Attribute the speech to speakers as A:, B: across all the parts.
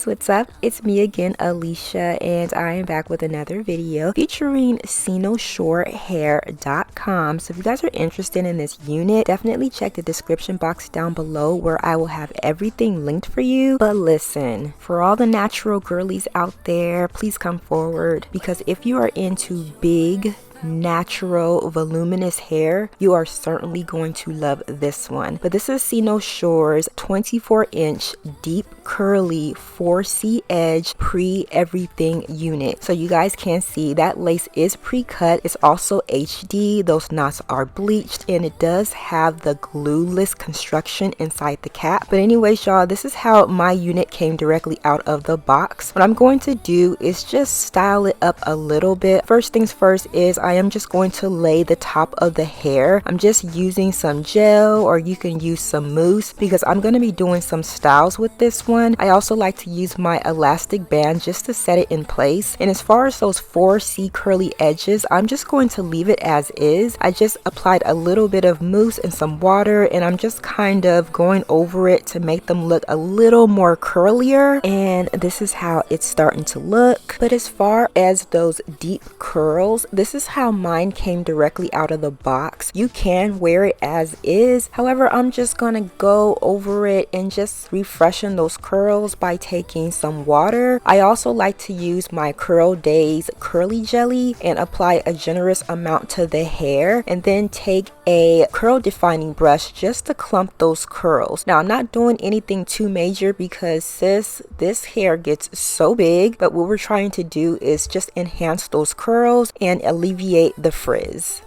A: guys, what's up? It's me again, Alicia, and I am back with another video featuring CynosureHair.com. So if you guys are interested in this unit, definitely check the description box down below where I will have everything linked for you. But listen, for all the natural girlies out there, please come forward, because if you are into big, natural, voluminous hair, you are certainly going to love this one. But this is Cynosure's 24-inch deep curly 4C edge pre-everything unit. So you guys can see that lace is pre-cut. It's also HD. Those knots are bleached, and it does have the glueless construction inside the cap. But anyways, y'all, this is how my unit came directly out of the box. What I'm going to do is just style it up a little bit. First things first is I am just going to lay the top of the hair. I'm just using some gel, or you can use some mousse, because I'm going to be doing some styles with this one. I also like to use my elastic band just to set it in place. And as far as those 4C curly edges, I'm just going to leave it as is. I just applied a little bit of mousse and some water, and I'm just kind of going over it to make them look a little more curlier. And this is how it's starting to look. But as far as those deep curls, this is how mine came directly out of the box. You can wear it as is. However, I'm just gonna go over it and just refreshen those curls by taking some water. I also like to use my Curl Days curly jelly and apply a generous amount to the hair, and then take a curl defining brush just to clump those curls. Now, I'm not doing anything too major because sis, this hair gets so big, but what we're trying to do is just enhance those curls and alleviate the frizz.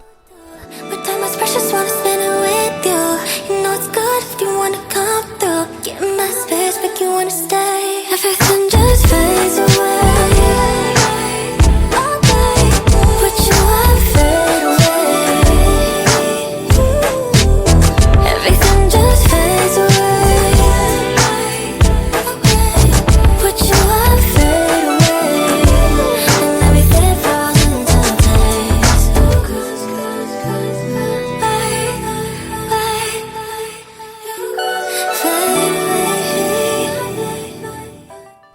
B: But time is precious, wanna spend it with you. You know it's good if you wanna come through. Get in my space, make you wanna stay. Everything just fades away. All day, put you on fade away. Everything just fades away. Put you on fade away. And everything falls into place.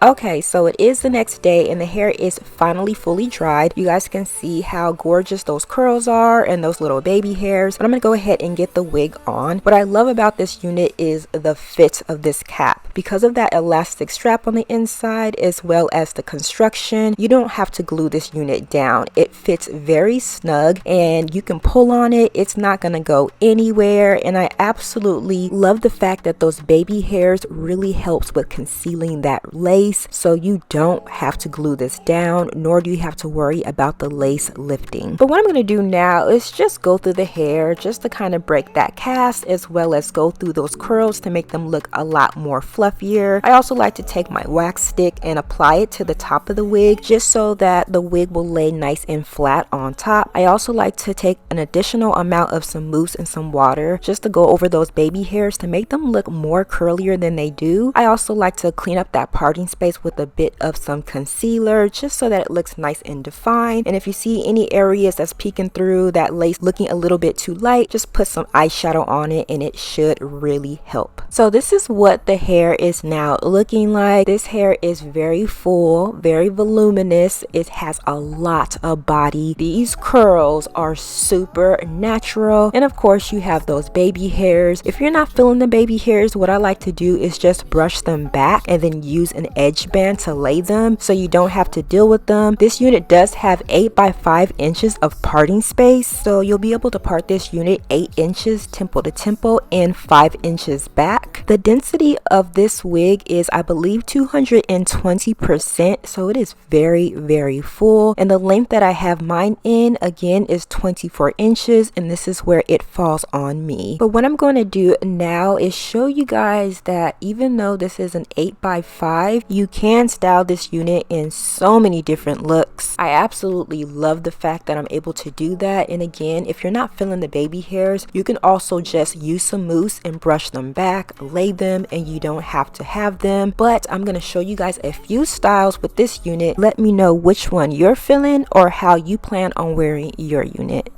A: Okay, so it is the next day and the hair is finally fully dried. You guys can see how gorgeous those curls are and those little baby hairs. But I'm gonna go ahead and get the wig on. What I love about this unit is the fit of this cap. Because of that elastic strap on the inside, as well as the construction, you don't have to glue this unit down. It fits very snug and you can pull on it. It's not gonna go anywhere. And I absolutely love the fact that those baby hairs really helps with concealing that lace. So you don't have to glue this down, nor do you have to worry about the lace lifting. But what I'm going to do now is just go through the hair just to kind of break that cast, as well as go through those curls to make them look a lot more fluffier. I also like to take my wax stick and apply it to the top of the wig, just so that the wig will lay nice and flat on top. I also like to take an additional amount of some mousse and some water just to go over those baby hairs to make them look more curlier than they do. I also like to clean up that parting space with a bit of some concealer, just so that it looks nice and defined. And if you see any areas that's peeking through that lace looking a little bit too light, just put some eyeshadow on it and it should really help. So this is what the hair is now looking like. This hair is very full, very voluminous. It has a lot of body. These curls are super natural, and of course you have those baby hairs. If you're not feeling the baby hairs, what I like to do is just brush them back and then use an edge band to lay them so you don't have to deal with them. This unit does have 8 by 5 inches of parting space, so you'll be able to part this unit 8 inches temple to temple and 5 inches back. The density of this wig is, I believe, 220%, so it is very full. And the length that I have mine in, again, is 24 inches, and this is where it falls on me. But what I'm going to do now is show you guys that even though this is an 8 by 5, you can style this unit in so many different looks. I absolutely love the fact that I'm able to do that. And again, if you're not feeling the baby hairs, you can also just use some mousse and brush them back, lay them, and you don't have to have them. But I'm going to show you guys a few styles with this unit. Let me know which one you're feeling or how you plan on wearing your unit.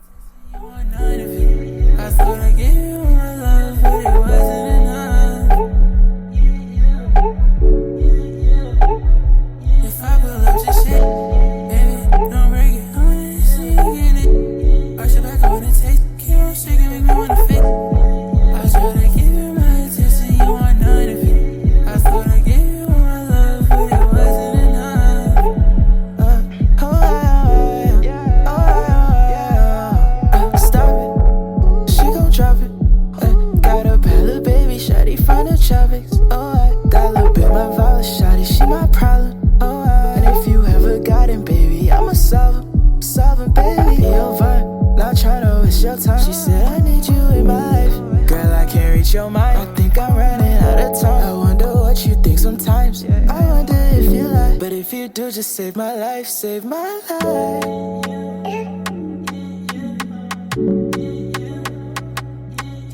C: said I need you in my life. Girl, I can't reach your mind. I think I'm running out of time. I wonder what you think sometimes. I wonder if you lie. But if you do, just save my life, save my life.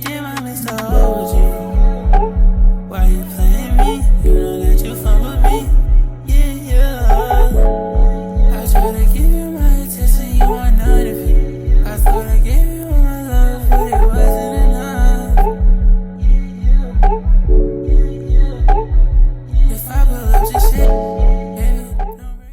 C: Damn, I miss the OG. Why you playing me? You know that you fun with me. I try to give you my attention, you want none of it. I thought I gave you all my love, but it wasn't enough. If I pull up your shit,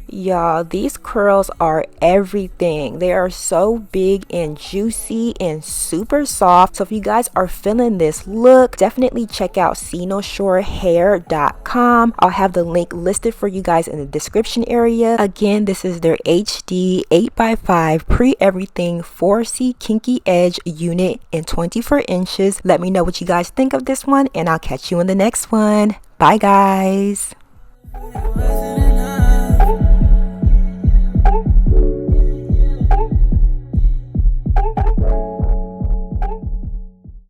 A: Y'all, these curls are everything. They are so big and juicy and super soft. So if you guys are feeling this look, definitely check out CynosureHair.com. I'll have the link listed for you guys in the description area. Again, this is their HD 8x5 pre-everything 4C kinky edge unit in 24 inches. Let me know what you guys think of this one, and I'll catch you in the next one. Bye guys.